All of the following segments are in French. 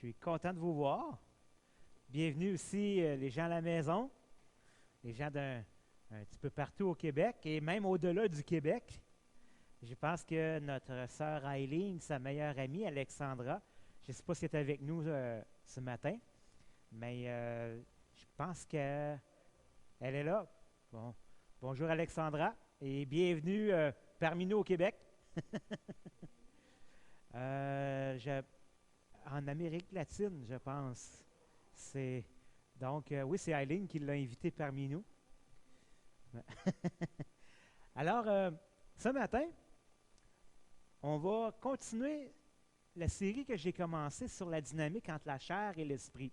suis content de vous voir. Bienvenue aussi les gens à la maison, les gens un petit peu partout au Québec et même au-delà du Québec. Je pense que notre sœur Aileen, sa meilleure amie Alexandra, je ne sais pas si elle est avec nous ce matin, mais je pense qu'elle est là. Bon. Bonjour Alexandra et bienvenue parmi nous au Québec. En Amérique latine, je pense. Oui, c'est Aileen qui l'a invité parmi nous. Alors, ce matin, on va continuer la série que j'ai commencée sur la dynamique entre la chair et l'esprit.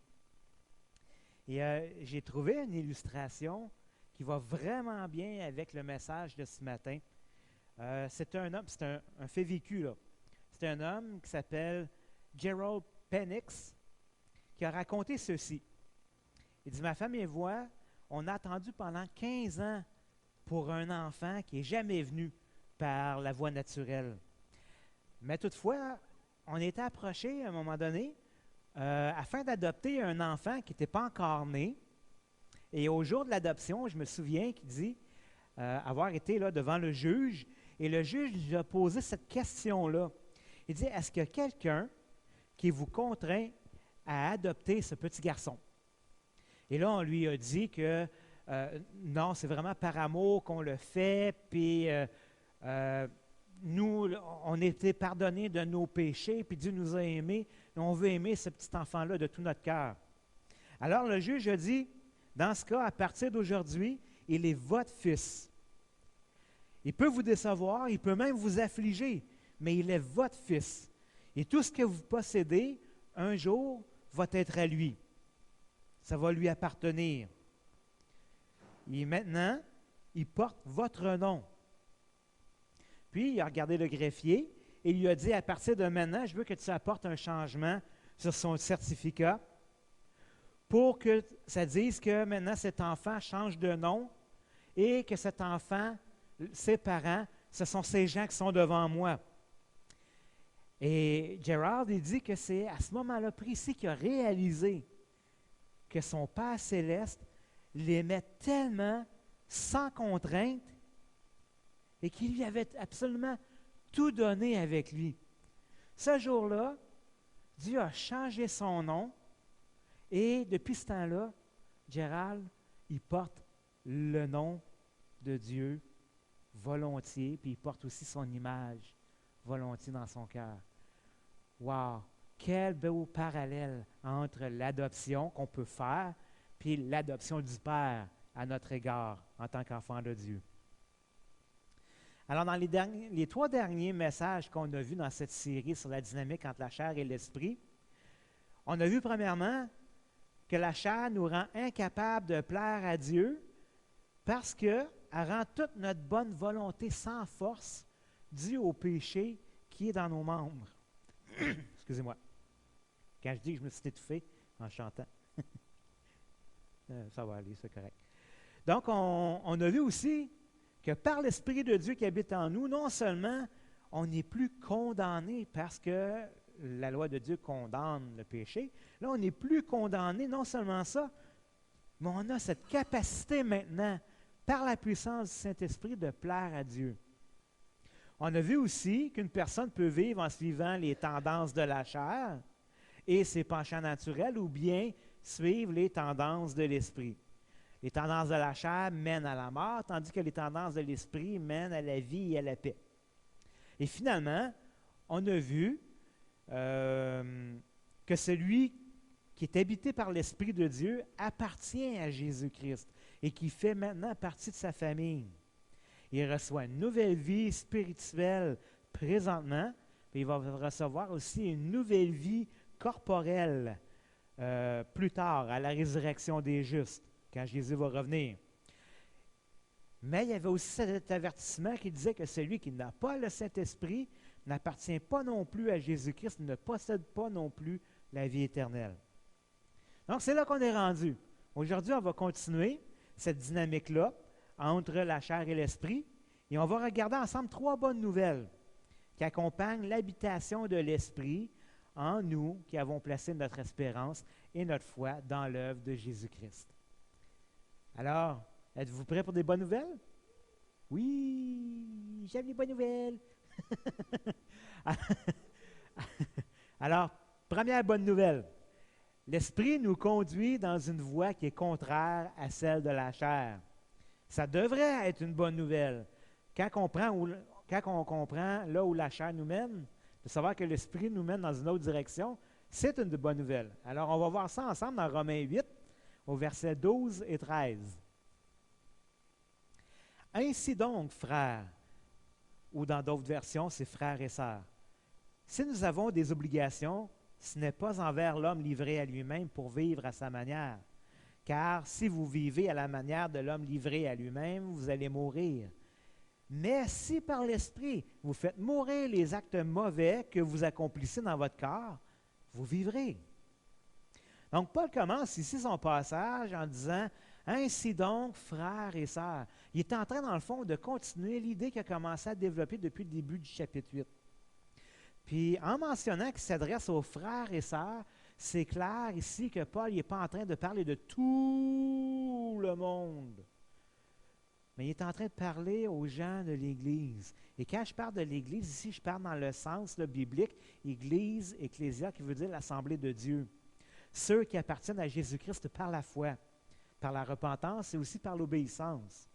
Et j'ai trouvé une illustration qui va vraiment bien avec le message de ce matin. C'est un homme, c'est un fait vécu, là. C'est un homme qui s'appelle Gerald Penix qui a raconté ceci. Il dit, ma femme et moi, on a attendu pendant 15 ans pour un enfant qui n'est jamais venu par la voie naturelle. Mais toutefois, on était approché à un moment donné afin d'adopter un enfant qui n'était pas encore né. Et au jour de l'adoption, je me souviens qu'il dit avoir été là devant le juge, et le juge lui a posé cette question-là. Il dit, est-ce qu'il y a quelqu'un qui vous contraint à adopter ce petit garçon? Et là, on lui a dit que non, c'est vraiment par amour qu'on le fait, puis nous, on a été pardonnés de nos péchés, puis Dieu nous a aimés, et on veut aimer ce petit enfant-là de tout notre cœur. Alors, le juge a dit, dans ce cas, à partir d'aujourd'hui, il est votre fils. Il peut vous décevoir, il peut même vous affliger, mais il est votre fils. Et tout ce que vous possédez, un jour, va être à lui. Ça va lui appartenir. Et maintenant, il porte votre nom. Puis, il a regardé le greffier et il lui a dit, à partir de maintenant, je veux que tu apportes un changement sur son certificat pour que ça dise que maintenant, cet enfant change de nom et que cet enfant, ses parents, ce sont ces gens qui sont devant moi. Et Gerald, il dit que c'est à ce moment-là précis qu'il a réalisé que son Père céleste l'aimait tellement sans contrainte et qu'il lui avait absolument tout donné avec lui. Ce jour-là, Dieu a changé son nom et depuis ce temps-là, Gerald, il porte le nom de Dieu volontiers, puis il porte aussi son image volontiers dans son cœur. Wow! Quel beau parallèle entre l'adoption qu'on peut faire puis l'adoption du Père à notre égard en tant qu'enfant de Dieu. Alors, dans les 3 derniers messages qu'on a vus dans cette série sur la dynamique entre la chair et l'esprit, on a vu premièrement que la chair nous rend incapables de plaire à Dieu parce qu'elle rend toute notre bonne volonté sans force due au péché qui est dans nos membres. Excusez-moi. Quand je dis que je me suis étouffé en chantant, ça va aller, c'est correct. Donc, on a vu aussi que par l'Esprit de Dieu qui habite en nous, non seulement on n'est plus condamné parce que la loi de Dieu condamne le péché, là, on n'est plus condamné, non seulement ça, mais on a cette capacité maintenant, par la puissance du Saint-Esprit, de plaire à Dieu. On a vu aussi qu'une personne peut vivre en suivant les tendances de la chair et ses penchants naturels, ou bien suivre les tendances de l'esprit. Les tendances de la chair mènent à la mort, tandis que les tendances de l'esprit mènent à la vie et à la paix. Et finalement, on a vu que celui qui est habité par l'Esprit de Dieu appartient à Jésus-Christ et qui fait maintenant partie de sa famille. Il reçoit une nouvelle vie spirituelle présentement, puis il va recevoir aussi une nouvelle vie corporelle plus tard, à la résurrection des justes, quand Jésus va revenir. Mais il y avait aussi cet avertissement qui disait que celui qui n'a pas le Saint-Esprit n'appartient pas non plus à Jésus-Christ, ne possède pas non plus la vie éternelle. Donc, c'est là qu'on est rendu. Aujourd'hui, on va continuer cette dynamique-là entre la chair et l'esprit, et on va regarder ensemble 3 bonnes nouvelles qui accompagnent l'habitation de l'esprit en nous qui avons placé notre espérance et notre foi dans l'œuvre de Jésus-Christ. Alors, êtes-vous prêts pour des bonnes nouvelles? Oui, j'aime les bonnes nouvelles. Alors, première bonne nouvelle. L'Esprit nous conduit dans une voie qui est contraire à celle de la chair. Ça devrait être une bonne nouvelle. Quand on comprend là où la chair nous mène, de savoir que l'Esprit nous mène dans une autre direction, c'est une bonne nouvelle. Alors, on va voir ça ensemble dans Romains 8, au verset 12 et 13. Ainsi donc, frères, ou dans d'autres versions, c'est frères et sœurs, si nous avons des obligations, ce n'est pas envers l'homme livré à lui-même pour vivre à sa manière. Car si vous vivez à la manière de l'homme livré à lui-même, vous allez mourir. Mais si par l'Esprit, vous faites mourir les actes mauvais que vous accomplissez dans votre corps, vous vivrez. Donc, Paul commence ici son passage en disant « Ainsi donc, frères et sœurs ». Il est en train, dans le fond, de continuer l'idée qu'il a commencé à développer depuis le début du chapitre 8. Puis, en mentionnant qu'il s'adresse aux frères et sœurs, c'est clair ici que Paul n'est pas en train de parler de tout le monde, mais il est en train de parler aux gens de l'Église. Et quand je parle de l'Église, ici, je parle dans le sens biblique, Église, ecclésia, qui veut dire l'Assemblée de Dieu. Ceux qui appartiennent à Jésus-Christ par la foi, par la repentance et aussi par l'obéissance.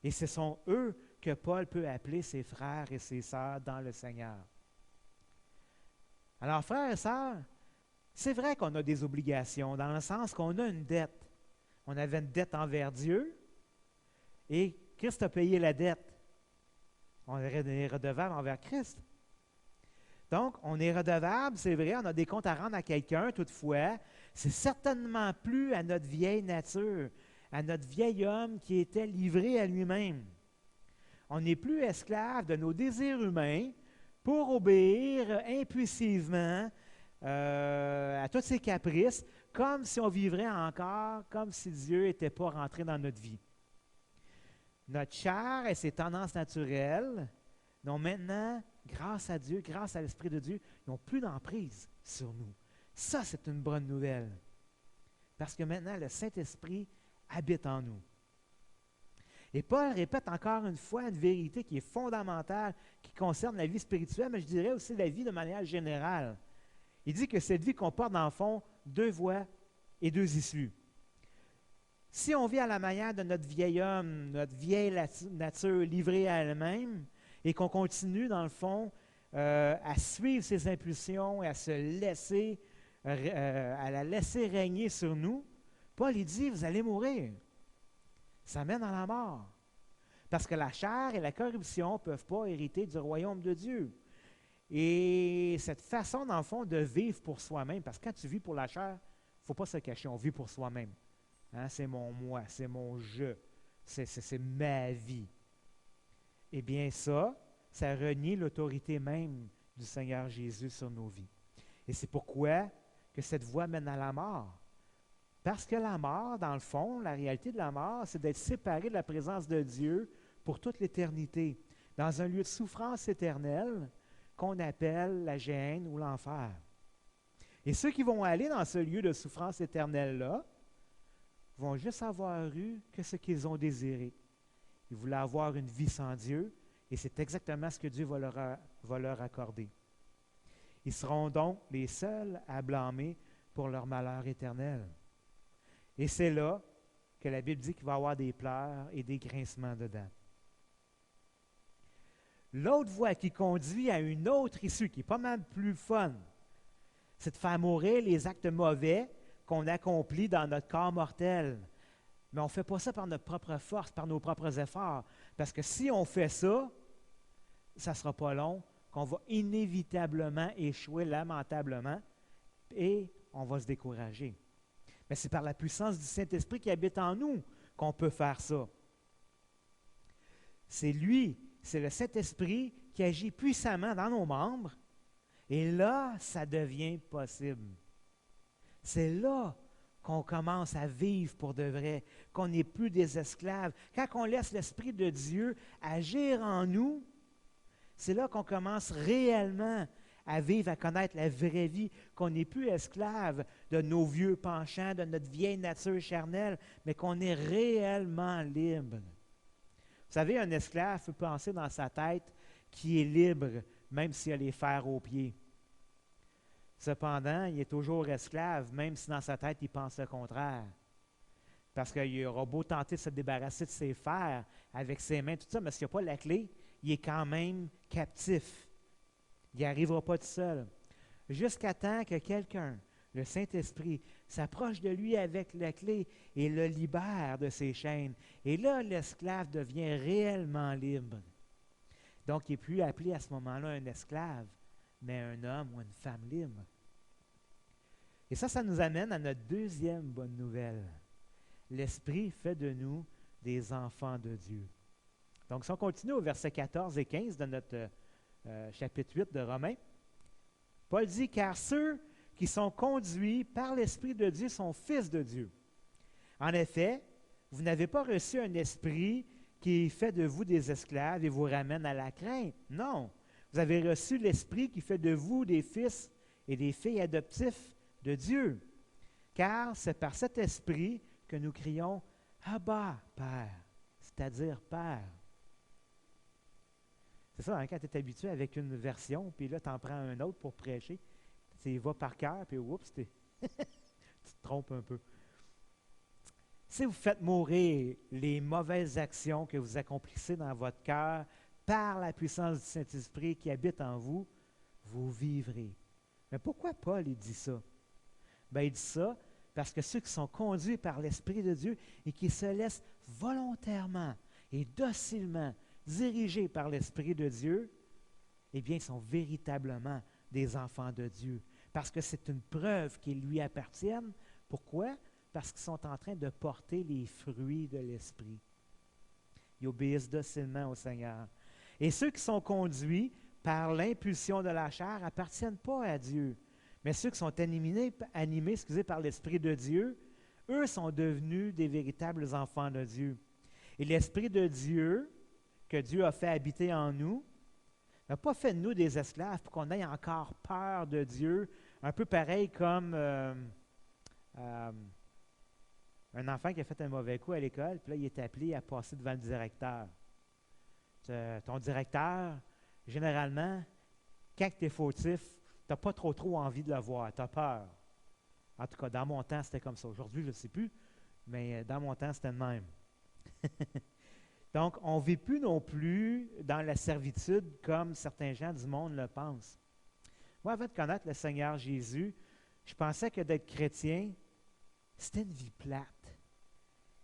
Et ce sont eux que Paul peut appeler ses frères et ses sœurs dans le Seigneur. Alors, frères et sœurs, c'est vrai qu'on a des obligations, dans le sens qu'on a une dette. On avait une dette envers Dieu, et Christ a payé la dette. On est redevable envers Christ. Donc, on est redevable, c'est vrai, on a des comptes à rendre à quelqu'un, toutefois, c'est certainement plus à notre vieille nature, à notre vieil homme qui était livré à lui-même. On n'est plus esclave de nos désirs humains pour obéir impulsivement à tous ses caprices, comme si on vivrait encore, comme si Dieu n'était pas rentré dans notre vie. Notre chair et ses tendances naturelles n'ont maintenant, grâce à Dieu, grâce à l'Esprit de Dieu, n'ont plus d'emprise sur nous. Ça, c'est une bonne nouvelle. Parce que maintenant, le Saint-Esprit habite en nous. Et Paul répète encore une fois une vérité qui est fondamentale, qui concerne la vie spirituelle, mais je dirais aussi la vie de manière générale. Il dit que cette vie comporte, dans le fond, deux voies et deux issues. Si on vit à la manière de notre vieil homme, notre vieille nature livrée à elle-même, et qu'on continue, dans le fond, à suivre ses impulsions et à la laisser régner sur nous, Paul, il dit, vous allez mourir. Ça mène à la mort. Parce que la chair et la corruption ne peuvent pas hériter du royaume de Dieu. Et cette façon, dans le fond, de vivre pour soi-même, parce que quand tu vis pour la chair, il ne faut pas se cacher, on vit pour soi-même. Hein, c'est mon moi, c'est mon je, c'est ma vie. Eh bien ça renie l'autorité même du Seigneur Jésus sur nos vies. Et c'est pourquoi que cette voie mène à la mort. Parce que la mort, dans le fond, la réalité de la mort, c'est d'être séparé de la présence de Dieu pour toute l'éternité, dans un lieu de souffrance éternelle qu'on appelle la géhenne ou l'enfer. Et ceux qui vont aller dans ce lieu de souffrance éternelle-là vont juste avoir eu que ce qu'ils ont désiré. Ils voulaient avoir une vie sans Dieu, et c'est exactement ce que Dieu va leur accorder. Ils seront donc les seuls à blâmer pour leur malheur éternel. Et c'est là que la Bible dit qu'il va y avoir des pleurs et des grincements dedans. L'autre voie qui conduit à une autre issue, qui est pas mal plus fun, c'est de faire mourir les actes mauvais qu'on accomplit dans notre corps mortel. Mais on ne fait pas ça par notre propre force, par nos propres efforts. Parce que si on fait ça, ça ne sera pas long, qu'on va inévitablement échouer lamentablement et on va se décourager. Mais c'est par la puissance du Saint-Esprit qui habite en nous qu'on peut faire ça. C'est lui, c'est le Saint-Esprit qui agit puissamment dans nos membres et là, ça devient possible. C'est là qu'on commence à vivre pour de vrai, qu'on n'est plus des esclaves. Quand on laisse l'Esprit de Dieu agir en nous, c'est là qu'on commence réellement à vivre, à connaître la vraie vie, qu'on n'est plus esclave de nos vieux penchants, de notre vieille nature charnelle, mais qu'on est réellement libre. Vous savez, un esclave peut penser dans sa tête qu'il est libre, même s'il a les fers aux pieds. Cependant, il est toujours esclave, même si dans sa tête, il pense le contraire. Parce qu'il aura beau tenter de se débarrasser de ses fers avec ses mains, tout ça, mais s'il n'a pas la clé, il est quand même captif. Il n'y arrivera pas tout seul. Jusqu'à temps que quelqu'un, le Saint-Esprit, s'approche de lui avec la clé et le libère de ses chaînes. Et là, l'esclave devient réellement libre. Donc, il n'est plus appelé à ce moment-là un esclave, mais un homme ou une femme libre. Et ça nous amène à notre deuxième bonne nouvelle. L'Esprit fait de nous des enfants de Dieu. Donc, si on continue au verset 14 et 15 de notre chapitre 8 de Romains, Paul dit « Car ceux qui sont conduits par l'Esprit de Dieu sont fils de Dieu. En effet, vous n'avez pas reçu un esprit qui fait de vous des esclaves et vous ramène à la crainte. Non, vous avez reçu l'Esprit qui fait de vous des fils et des filles adoptifs de Dieu. Car c'est par cet Esprit que nous crions « Abba, Père », c'est-à-dire Père. C'est ça, hein, quand tu es habitué avec une version, puis là, tu en prends un autre pour prêcher, tu vas par cœur, puis oups, tu te trompes un peu. Si vous faites mourir les mauvaises actions que vous accomplissez dans votre cœur par la puissance du Saint-Esprit qui habite en vous, vous vivrez. Mais pourquoi Paul il dit ça? Bien, il dit ça parce que ceux qui sont conduits par l'Esprit de Dieu et qui se laissent volontairement et docilement diriger par l'Esprit de Dieu, eh bien, ils sont véritablement des enfants de Dieu. Parce que c'est une preuve qu'ils lui appartiennent. Pourquoi? Parce qu'ils sont en train de porter les fruits de l'Esprit. Ils obéissent docilement au Seigneur. Et ceux qui sont conduits par l'impulsion de la chair n'appartiennent pas à Dieu. Mais ceux qui sont animés par l'Esprit de Dieu, eux sont devenus des véritables enfants de Dieu. Et l'Esprit de Dieu, que Dieu a fait habiter en nous, n'a pas fait de nous des esclaves pour qu'on ait encore peur de Dieu, un peu pareil comme un enfant qui a fait un mauvais coup à l'école, puis là, il est appelé à passer devant le directeur. Ton directeur, généralement, quand tu es fautif, tu n'as pas trop envie de le voir, tu as peur. En tout cas, dans mon temps, c'était comme ça. Aujourd'hui, je ne sais plus, mais dans mon temps, c'était le même. Donc, on ne vit plus non plus dans la servitude comme certains gens du monde le pensent. Moi, avant de connaître le Seigneur Jésus, je pensais que d'être chrétien, c'était une vie plate.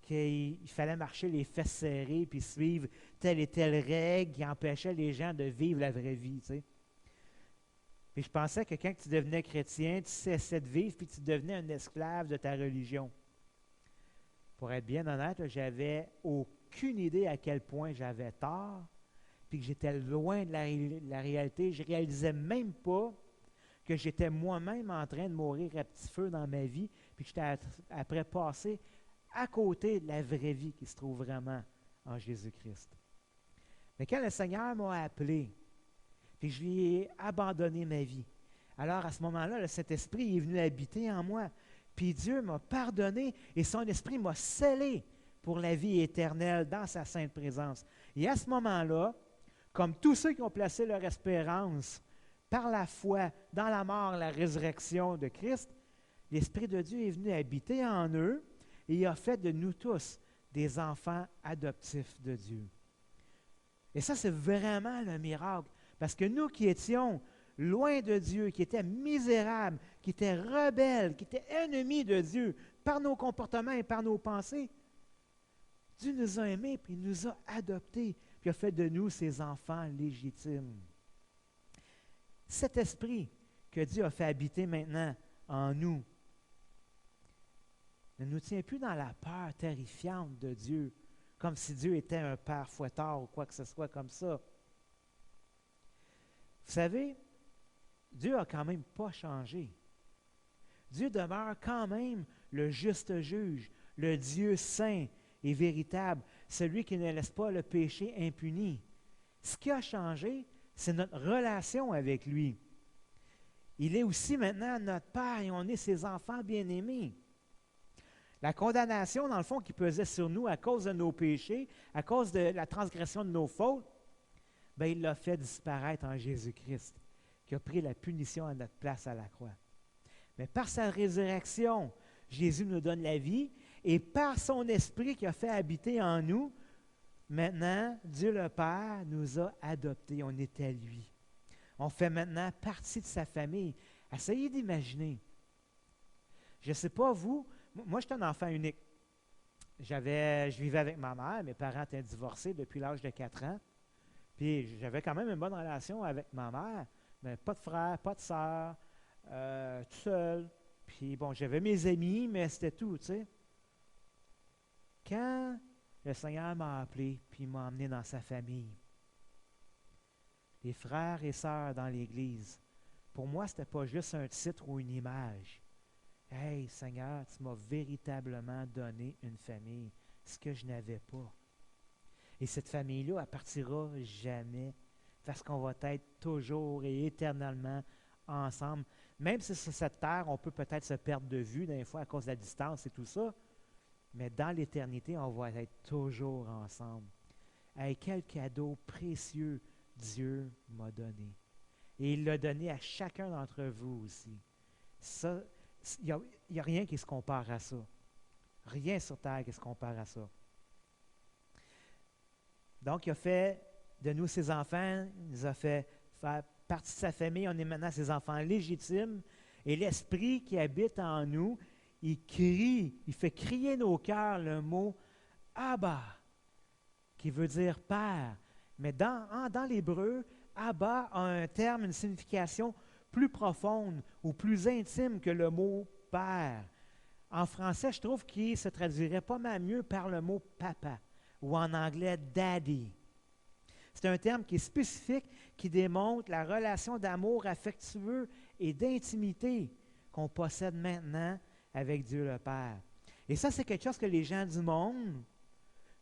Qu'il fallait marcher les fesses serrées puis suivre telle et telle règle qui empêchait les gens de vivre la vraie vie, tu sais. Puis je pensais que quand tu devenais chrétien, tu cessais de vivre puis tu devenais un esclave de ta religion. Pour être bien honnête, j'avais aucune idée à quel point j'avais tort, puis que j'étais loin de la réalité. Je ne réalisais même pas que j'étais moi-même en train de mourir à petit feu dans ma vie, puis que j'étais après passé à côté de la vraie vie qui se trouve vraiment en Jésus-Christ. Mais quand le Seigneur m'a appelé, puis je lui ai abandonné ma vie, alors à ce moment-là, le Saint-Esprit est venu habiter en moi. Puis Dieu m'a pardonné et son Esprit m'a scellé pour la vie éternelle dans sa sainte présence. Et à ce moment-là, comme tous ceux qui ont placé leur espérance par la foi dans la mort, la résurrection de Christ, l'Esprit de Dieu est venu habiter en eux et il a fait de nous tous des enfants adoptifs de Dieu. Et ça, c'est vraiment le miracle. Parce que nous qui étions loin de Dieu, qui étaient misérables, qui étaient rebelles, qui étaient ennemis de Dieu par nos comportements et par nos pensées, Dieu nous a aimés, puis il nous a adoptés, puis a fait de nous ses enfants légitimes. Cet esprit que Dieu a fait habiter maintenant en nous ne nous tient plus dans la peur terrifiante de Dieu, comme si Dieu était un père fouettard ou quoi que ce soit comme ça. Vous savez, Dieu n'a quand même pas changé. Dieu demeure quand même le juste juge, le Dieu saint et véritable, celui qui ne laisse pas le péché impuni. Ce qui a changé, c'est notre relation avec lui. Il est aussi maintenant notre Père et on est ses enfants bien-aimés. La condamnation, dans le fond, qui pesait sur nous à cause de nos péchés, à cause de la transgression de nos fautes, bien, il l'a fait disparaître en Jésus-Christ, qui a pris la punition à notre place à la croix. Mais par sa résurrection, Jésus nous donne la vie, et par son Esprit qui a fait habiter en nous, maintenant, Dieu le Père nous a adoptés, on est à lui. On fait maintenant partie de sa famille. Essayez d'imaginer. Je ne sais pas vous, moi je suis un enfant unique. Je vivais avec ma mère, mes parents étaient divorcés depuis l'âge de 4 ans. Puis j'avais quand même une bonne relation avec ma mère, mais pas de frère, pas de sœur, tout seul. Puis bon, j'avais mes amis, mais c'était tout, tu sais. Quand le Seigneur m'a appelé, puis m'a emmené dans sa famille, les frères et sœurs dans l'Église, pour moi, ce n'était pas juste un titre ou une image. Hey, Seigneur, tu m'as véritablement donné une famille, ce que je n'avais pas. Et cette famille-là, elle ne partira jamais, parce qu'on va être toujours et éternellement ensemble. Même si sur cette terre, on peut peut-être se perdre de vue des fois à cause de la distance et tout ça, mais dans l'éternité, on va être toujours ensemble. Hey, quel cadeau précieux Dieu m'a donné. Et il l'a donné à chacun d'entre vous aussi. Ça, il n'y a rien qui se compare à ça. Rien sur terre qui se compare à ça. Donc, il a fait de nous ses enfants, il nous a fait faire partie de sa famille, on est maintenant ses enfants légitimes, et l'Esprit qui habite en nous, il crie, il fait crier nos cœurs le mot « Abba », qui veut dire « Père ». Mais dans l'hébreu, « Abba » a un terme, une signification plus profonde ou plus intime que le mot « Père ». En français, je trouve qu'il se traduirait pas mal mieux par le mot « papa » ou en anglais « daddy ». C'est un terme qui est spécifique, qui démontre la relation d'amour affectueux et d'intimité qu'on possède maintenant avec Dieu le Père. Et ça, c'est quelque chose que les gens du monde,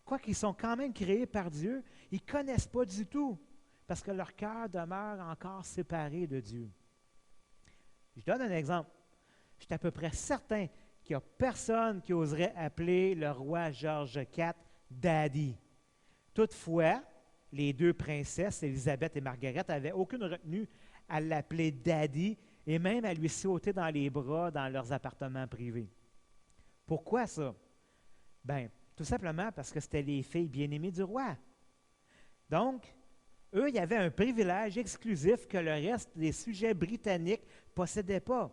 quoiqu'ils sont quand même créés par Dieu, ils ne connaissent pas du tout, parce que leur cœur demeure encore séparé de Dieu. Je donne un exemple. Je suis à peu près certain qu'il n'y a personne qui oserait appeler le roi George IV « Daddy ». Toutefois, les deux princesses, Élisabeth et Marguerite, n'avaient aucune retenue à l'appeler Daddy et même à lui sauter dans les bras dans leurs appartements privés. Pourquoi ça? Bien, tout simplement parce que c'était les filles bien-aimées du roi. Donc, eux, il y avait un privilège exclusif que le reste des sujets britanniques ne possédaient pas.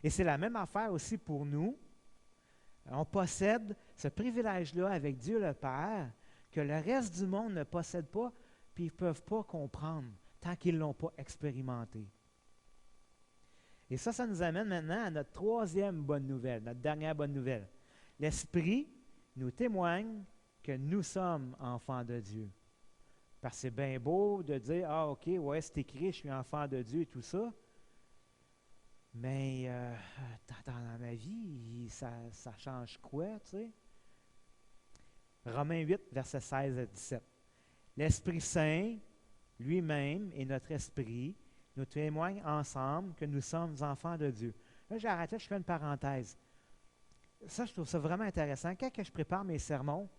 Et c'est la même affaire aussi pour nous. On possède ce privilège-là avec Dieu le Père, que le reste du monde ne possède pas, puis ils ne peuvent pas comprendre tant qu'ils ne l'ont pas expérimenté. Et ça nous amène maintenant à notre troisième bonne nouvelle, notre dernière bonne nouvelle. L'Esprit nous témoigne que nous sommes enfants de Dieu. Parce que c'est bien beau de dire « Ah, OK, ouais, c'est écrit, je suis enfant de Dieu et tout ça. » Mais dans ma vie, ça change quoi, tu sais? Romains 8, versets 16 à 17. L'Esprit Saint, lui-même, et notre esprit, nous témoignent ensemble que nous sommes enfants de Dieu. Là, j'ai arrêté, je fais une parenthèse. Ça, je trouve ça vraiment intéressant. Quand je prépare mes sermons,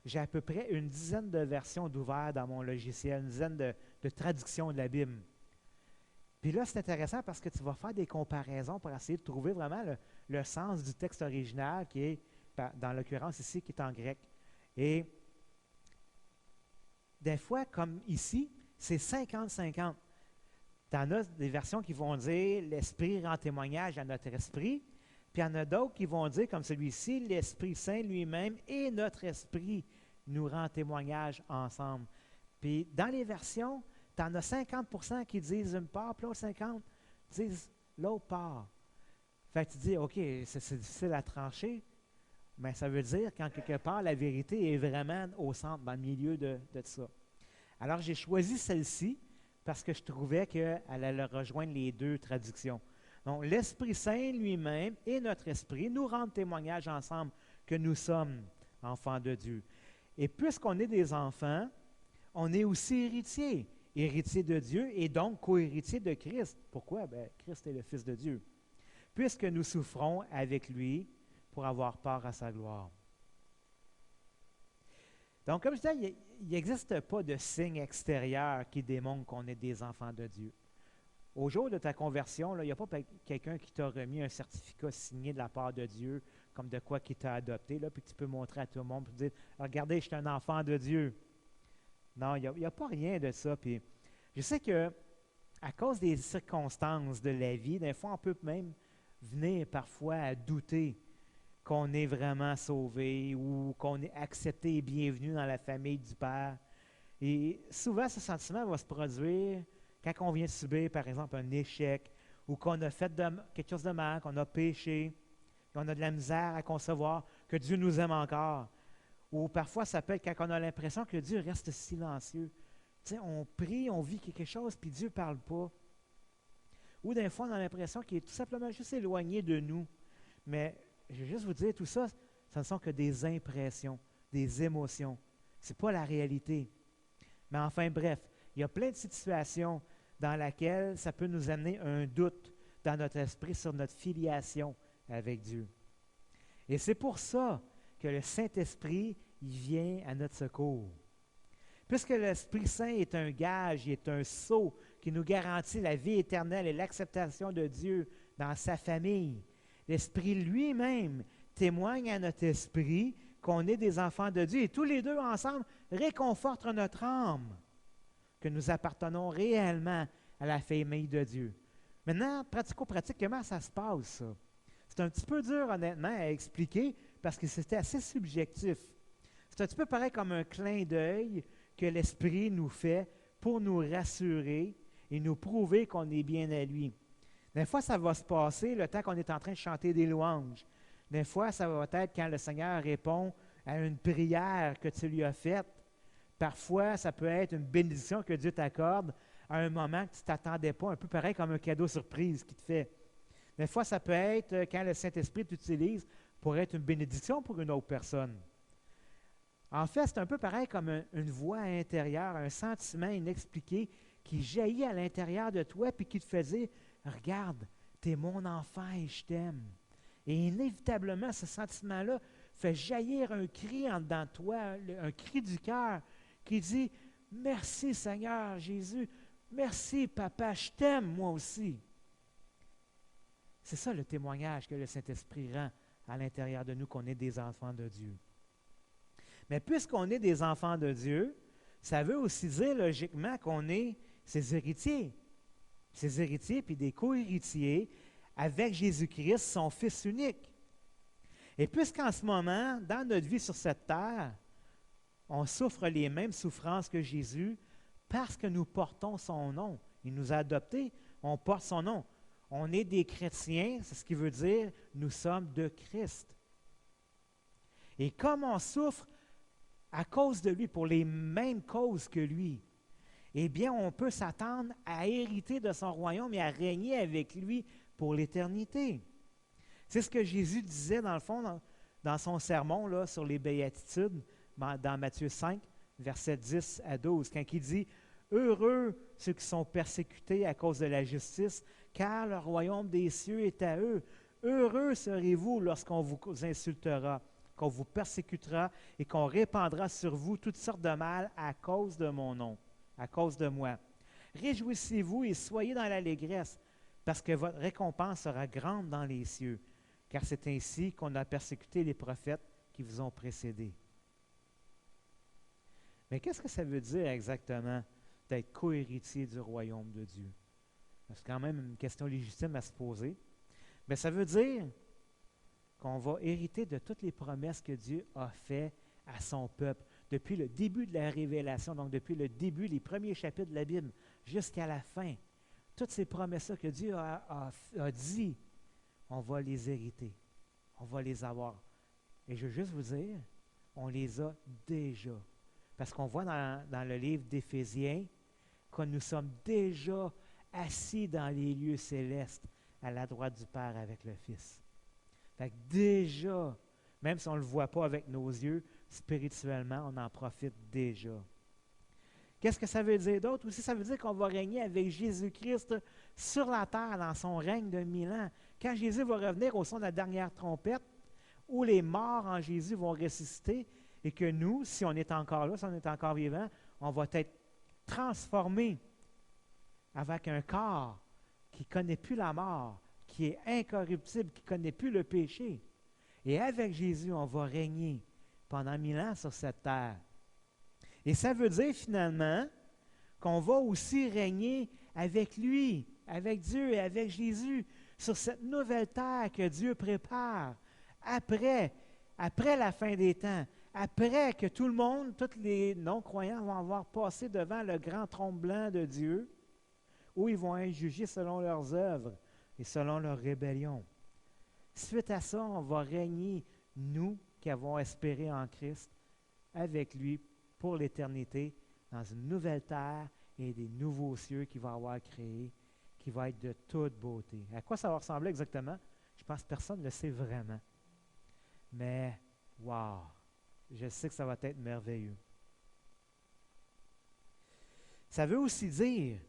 j'ai à peu près une dizaine de versions d'ouvert dans mon logiciel, une dizaine de traductions de la Bible. Puis là, c'est intéressant parce que tu vas faire des comparaisons pour essayer de trouver vraiment le sens du texte original qui est, dans l'occurrence ici, qui est en grec. Et des fois, comme ici, c'est 50-50. Tu en as des versions qui vont dire « l'Esprit rend témoignage à notre esprit », puis il y en a d'autres qui vont dire, comme celui-ci, « l'Esprit Saint lui-même et notre esprit nous rend témoignage ensemble ». Puis dans les versions, tu en as 50% qui disent une part, puis l'autre 50% disent l'autre part. Fait que tu dis « OK, c'est difficile à trancher », mais ça veut dire qu'en quelque part, la vérité est vraiment au centre, dans le milieu de ça. Alors, j'ai choisi celle-ci parce que je trouvais qu'elle allait rejoindre les deux traductions. Donc, l'Esprit Saint lui-même et notre esprit nous rendent témoignage ensemble que nous sommes enfants de Dieu. Et puisqu'on est des enfants, on est aussi héritiers héritier de Dieu et donc co-héritier de Christ. Pourquoi? Ben, Christ est le Fils de Dieu. Puisque nous souffrons avec lui pour avoir part à sa gloire. Donc, comme je disais, il n'existe pas de signe extérieur qui démontre qu'on est des enfants de Dieu. Au jour de ta conversion, il n'y a pas quelqu'un qui t'a remis un certificat signé de la part de Dieu, comme de quoi qui t'a adopté, là, puis que tu peux montrer à tout le monde, puis dire, regardez, je suis un enfant de Dieu. Non, il n'y a pas rien de ça. Puis, je sais que à cause des circonstances de la vie, des fois, on peut même venir parfois à douter qu'on est vraiment sauvé ou qu'on est accepté et bienvenu dans la famille du Père. Et souvent, ce sentiment va se produire quand on vient de subir, par exemple, un échec ou qu'on a fait quelque chose de mal, qu'on a péché, qu'on a de la misère à concevoir que Dieu nous aime encore. Ou parfois, ça peut être quand on a l'impression que Dieu reste silencieux. Tu sais, on prie, on vit quelque chose, puis Dieu ne parle pas. Ou des fois, on a l'impression qu'il est tout simplement juste éloigné de nous. Mais je vais juste vous dire, tout ça, ce ne sont que des impressions, des émotions. Ce n'est pas la réalité. Mais enfin, bref, il y a plein de situations dans lesquelles ça peut nous amener un doute dans notre esprit sur notre filiation avec Dieu. Et c'est pour ça que le Saint-Esprit, il vient à notre secours. Puisque l'Esprit Saint est un gage, il est un sceau qui nous garantit la vie éternelle et l'acceptation de Dieu dans sa famille, l'Esprit lui-même témoigne à notre esprit qu'on est des enfants de Dieu et tous les deux ensemble réconfortent notre âme, que nous appartenons réellement à la famille de Dieu. Maintenant, pratico-pratique, comment ça se passe, ça? C'est un petit peu dur, honnêtement, à expliquer parce que c'était assez subjectif. C'est un petit peu pareil comme un clin d'œil que l'Esprit nous fait pour nous rassurer et nous prouver qu'on est bien à lui. Des fois, ça va se passer le temps qu'on est en train de chanter des louanges. Des fois, ça va être quand le Seigneur répond à une prière que tu lui as faite. Parfois, ça peut être une bénédiction que Dieu t'accorde à un moment que tu ne t'attendais pas, un peu pareil comme un cadeau surprise qu'il te fait. Des fois, ça peut être quand le Saint-Esprit t'utilise pour être une bénédiction pour une autre personne. En fait, c'est un peu pareil comme une voix intérieure, un sentiment inexpliqué qui jaillit à l'intérieur de toi puis qui te fait dire « Regarde, tu es mon enfant et je t'aime. » Et inévitablement, ce sentiment-là fait jaillir un cri en dedans de toi, un cri du cœur qui dit « Merci Seigneur Jésus, merci Papa, je t'aime moi aussi. » C'est ça le témoignage que le Saint-Esprit rend à l'intérieur de nous, qu'on est des enfants de Dieu. Mais puisqu'on est des enfants de Dieu, ça veut aussi dire logiquement qu'on est ses héritiers. Ses héritiers puis des co-héritiers avec Jésus-Christ, son Fils unique. Et puisqu'en ce moment, dans notre vie sur cette terre, on souffre les mêmes souffrances que Jésus parce que nous portons son nom. Il nous a adoptés, on porte son nom. On est des chrétiens, c'est ce qui veut dire nous sommes de Christ. Et comme on souffre à cause de lui, pour les mêmes causes que lui, eh bien, on peut s'attendre à hériter de son royaume et à régner avec lui pour l'éternité. C'est ce que Jésus disait, dans le fond, dans son sermon là, sur les béatitudes, dans Matthieu 5, versets 10 à 12, quand il dit « Heureux ceux qui sont persécutés à cause de la justice, car le royaume des cieux est à eux. Heureux serez-vous lorsqu'on vous insultera, qu'on vous persécutera et qu'on répandra sur vous toutes sortes de mal à cause de mon nom, à cause de moi. Réjouissez-vous et soyez dans l'allégresse, parce que votre récompense sera grande dans les cieux, car c'est ainsi qu'on a persécuté les prophètes qui vous ont précédés. » Mais qu'est-ce que ça veut dire exactement d'être co-héritier du royaume de Dieu? C'est quand même une question légitime à se poser. Mais ça veut dire qu'on va hériter de toutes les promesses que Dieu a faites à son peuple, depuis le début de la révélation, donc depuis le début, les premiers chapitres de la Bible, jusqu'à la fin. Toutes ces promesses-là que Dieu a dit, on va les hériter, on va les avoir. Et je veux juste vous dire, on les a déjà. Parce qu'on voit dans le livre d'Éphésiens que nous sommes déjà assis dans les lieux célestes à la droite du Père avec le Fils. Fait que déjà, même si on ne le voit pas avec nos yeux, spirituellement, on en profite déjà. Qu'est-ce que ça veut dire d'autre aussi? Ça veut dire qu'on va régner avec Jésus-Christ sur la terre dans son règne de 1000 ans. Quand Jésus va revenir au son de la dernière trompette, où les morts en Jésus vont ressusciter et que nous, si on est encore là, si on est encore vivant, on va être transformés avec un corps qui ne connaît plus la mort, qui est incorruptible, qui ne connaît plus le péché. Et avec Jésus, on va régner pendant 1000 ans sur cette terre. Et ça veut dire finalement qu'on va aussi régner avec lui, avec Dieu et avec Jésus sur cette nouvelle terre que Dieu prépare après la fin des temps, après que tout le monde, tous les non-croyants vont avoir passé devant le grand trône blanc de Dieu, où ils vont être jugés selon leurs œuvres et selon leur rébellion. Suite à ça, on va régner, nous qui avons espéré en Christ, avec lui pour l'éternité, dans une nouvelle terre et des nouveaux cieux qu'il va avoir créés, qui va être de toute beauté. À quoi ça va ressembler exactement? Je pense que personne ne le sait vraiment. Mais, wow! Je sais que ça va être merveilleux. Ça veut aussi dire,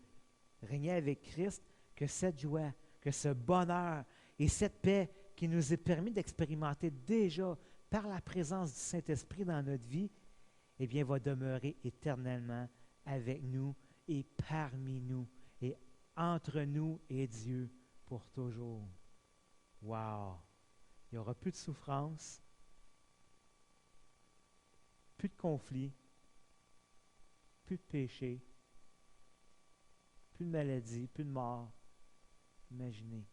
régner avec Christ, que cette joie, que ce bonheur et cette paix qui nous est permis d'expérimenter déjà par la présence du Saint-Esprit dans notre vie, eh bien, va demeurer éternellement avec nous et parmi nous et entre nous et Dieu pour toujours. Wow! Il n'y aura plus de souffrance, plus de conflit, plus de péché, plus de maladie, plus de mort. Imaginez.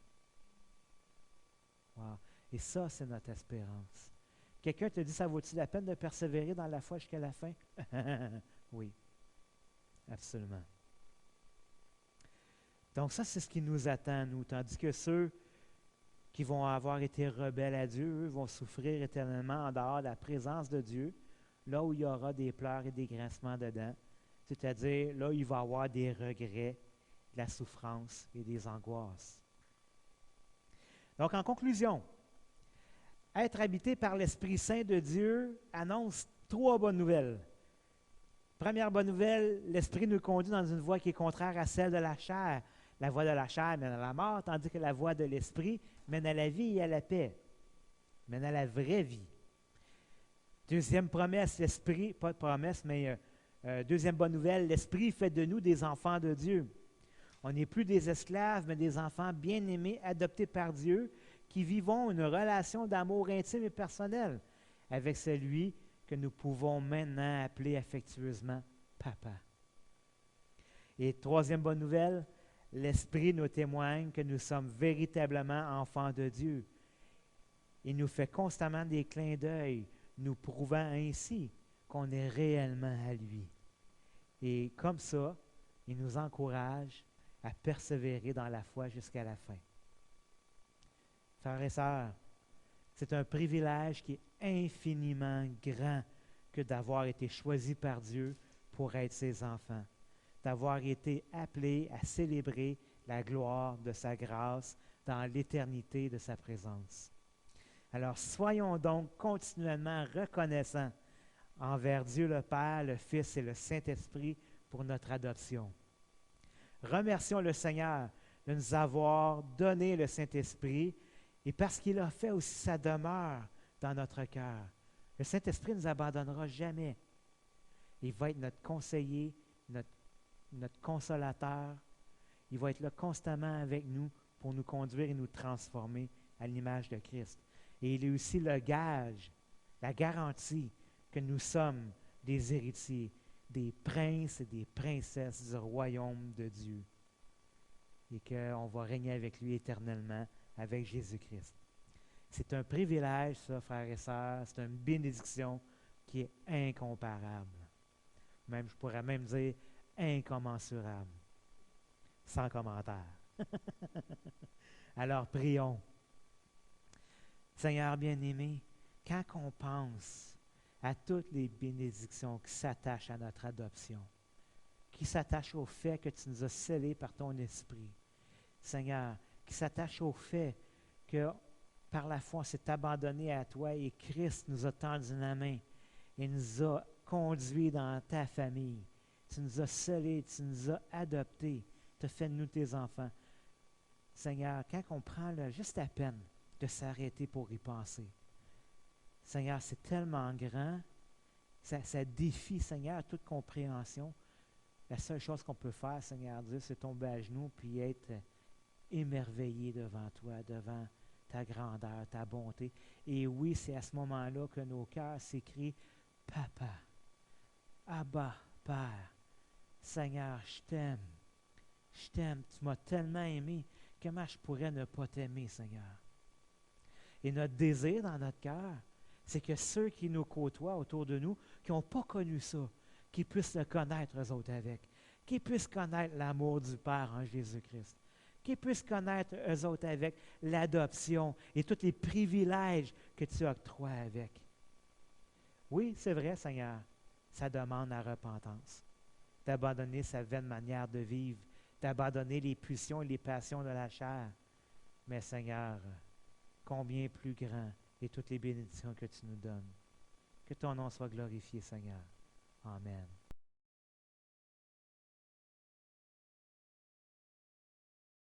Wow. Et ça, c'est notre espérance. Quelqu'un te dit, ça vaut-il la peine de persévérer dans la foi jusqu'à la fin? Oui, absolument. Donc ça, c'est ce qui nous attend, nous, tandis que ceux qui vont avoir été rebelles à Dieu, eux, vont souffrir éternellement en dehors de la présence de Dieu, là où il y aura des pleurs et des grincements dedans, c'est-à-dire là où il va y avoir des regrets, de la souffrance et des angoisses. Donc, en conclusion, être habité par l'Esprit Saint de Dieu annonce 3 bonnes nouvelles. Première bonne nouvelle, l'Esprit nous conduit dans une voie qui est contraire à celle de la chair. La voie de la chair mène à la mort, tandis que la voie de l'Esprit mène à la vie et à la paix, mène à la vraie vie. Deuxième promesse, l'Esprit, pas de promesse, mais deuxième bonne nouvelle, l'Esprit fait de nous des enfants de Dieu. On n'est plus des esclaves, mais des enfants bien-aimés, adoptés par Dieu, qui vivons une relation d'amour intime et personnel avec celui que nous pouvons maintenant appeler affectueusement Papa. Et troisième bonne nouvelle, l'Esprit nous témoigne que nous sommes véritablement enfants de Dieu. Il nous fait constamment des clins d'œil, nous prouvant ainsi qu'on est réellement à lui. Et comme ça, il nous encourage à persévérer dans la foi jusqu'à la fin. Frères et sœurs, c'est un privilège qui est infiniment grand que d'avoir été choisi par Dieu pour être ses enfants, d'avoir été appelés à célébrer la gloire de sa grâce dans l'éternité de sa présence. Alors, soyons donc continuellement reconnaissants envers Dieu le Père, le Fils et le Saint-Esprit pour notre adoption. Remercions le Seigneur de nous avoir donné le Saint-Esprit et parce qu'il a fait aussi sa demeure dans notre cœur. Le Saint-Esprit ne nous abandonnera jamais. Il va être notre conseiller, notre consolateur. Il va être là constamment avec nous pour nous conduire et nous transformer à l'image de Christ. Et il est aussi le gage, la garantie que nous sommes des héritiers, des princes et des princesses du royaume de Dieu et qu'on va régner avec lui éternellement, avec Jésus-Christ. C'est un privilège, ça, frères et sœurs, c'est une bénédiction qui est incomparable. Même, je pourrais même dire incommensurable, sans commentaire. Alors, prions. Seigneur bien-aimé, quand on pense à toutes les bénédictions qui s'attachent à notre adoption, qui s'attachent au fait que tu nous as scellés par ton esprit, Seigneur, qui s'attachent au fait que par la foi, on s'est abandonné à toi et Christ nous a tendu la main et nous a conduits dans ta famille. Tu nous as scellés, tu nous as adoptés, tu as fait de nous tes enfants. Seigneur, quand on prend juste la peine de s'arrêter pour y penser, Seigneur, c'est tellement grand, ça défie, Seigneur, toute compréhension. La seule chose qu'on peut faire, Seigneur Dieu, c'est tomber à genoux puis être émerveillé devant toi, devant ta grandeur, ta bonté. Et oui, c'est à ce moment-là que nos cœurs s'écrient « Papa, Abba, Père, Seigneur, je t'aime, tu m'as tellement aimé, comment je pourrais ne pas t'aimer, Seigneur? » Et notre désir dans notre cœur, c'est que ceux qui nous côtoient autour de nous, qui n'ont pas connu ça, qu'ils puissent le connaître eux autres avec, qu'ils puissent connaître l'amour du Père en Jésus-Christ, qu'ils puissent connaître eux autres avec l'adoption et tous les privilèges que tu octroies avec. Oui, c'est vrai, Seigneur, ça demande la repentance, d'abandonner sa vaine manière de vivre, d'abandonner les pulsions et les passions de la chair. Mais Seigneur, combien plus grand et toutes les bénédictions que tu nous donnes. Que ton nom soit glorifié, Seigneur. Amen.